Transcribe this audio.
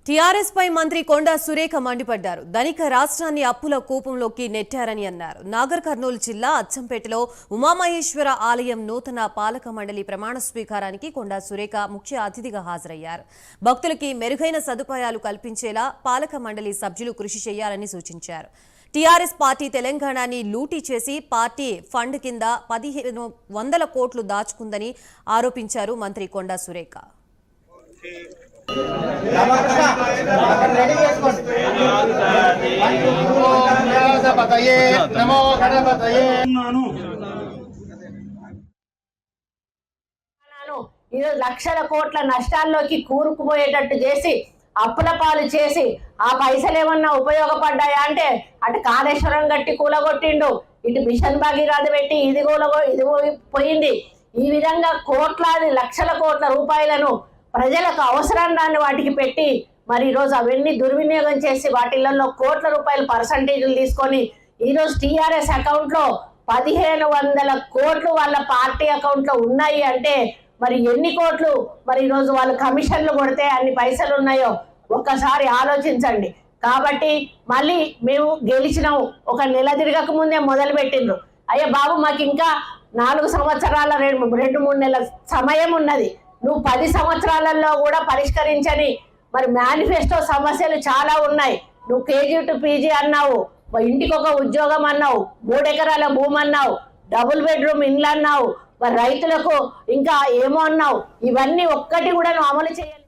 TRS పై మంత్రి కొండా సురేఖ మండిపడ్డారు. ధనిక రాష్ట్రాన్ని అప్పుల కూపంలోకి నెట్టారని అన్నారు. నాగర్ కర్నూలు జిల్లా అచ్చంపేటలో ఉమామహేశ్వర ఆలయం నూతన పాలక మండలి ప్రమాణ స్వీకారానికి కొండా సురేఖ ముఖ్య అతిథిగా హాజరయ్యారు. భక్తులకి మెరుగైన సదుపాయాలు కల్పించేలా పాలక మండలి సభ్యులు కృషి చేయాలని సూచించారు. టీఆర్ఎస్ పార్టీ తెలంగాణని లూటీ చేసి పార్టీ ఫండ్ కింద 1500 కోట్లు దాచుకుందని ఆరోపించారు మంత్రి కొండా సురేఖ. లక్షల కోట్ల నష్టాల్లోకి కూరుకుపోయేటట్టు చేసి అప్పుల పాలు చేసి ఆ పైసలు ఏమన్నా ఉపయోగపడ్డాయా అంటే అటు కాళేశ్వరం గట్టి కూలగొట్టిండు, ఇటు మిషన్ భాగీరథ పెట్టి ఇది పోయింది. ఈ విధంగా కోట్లాది లక్షల కోట్ల రూపాయలను ప్రజలకు అవసరం రాని వాటికి పెట్టి మరి ఈరోజు అవన్నీ దుర్వినియోగం చేసి వాటిల్లో కోట్ల రూపాయల పర్సంటేజీలు తీసుకొని ఈరోజు టీఆర్ఎస్ అకౌంట్లో 1500 కోట్లు వాళ్ళ పార్టీ అకౌంట్లో ఉన్నాయి అంటే మరి ఎన్ని కోట్లు మరి ఈరోజు వాళ్ళు కమిషన్లు కొడితే అన్ని పైసలు ఉన్నాయో ఒక్కసారి ఆలోచించండి. కాబట్టి మళ్ళీ మేము గెలిచినాము, ఒక నెల తిరగక ముందే మొదలు పెట్టిండ్రు. అయ్యా బాబు మాకు ఇంకా 4 సంవత్సరాల 2-3 నెలల సమయం ఉన్నది, నువ్వు 10 సంవత్సరాలలో కూడా పరిష్కరించని మరి మేనిఫెస్టో సమస్యలు చాలా ఉన్నాయి. నువ్వు కేజీ టు పీజీ అన్నావు, ఇంటికి ఒక ఉద్యోగం అన్నావు, 3 ఎకరాల భూమి అన్నావు, డబుల్ బెడ్రూమ్ ఇండ్లు అన్నావు, మరి రైతులకు ఇంకా ఏమో అన్నావు. ఇవన్నీ ఒక్కటి కూడా నువ్వు అమలు చేయాలి.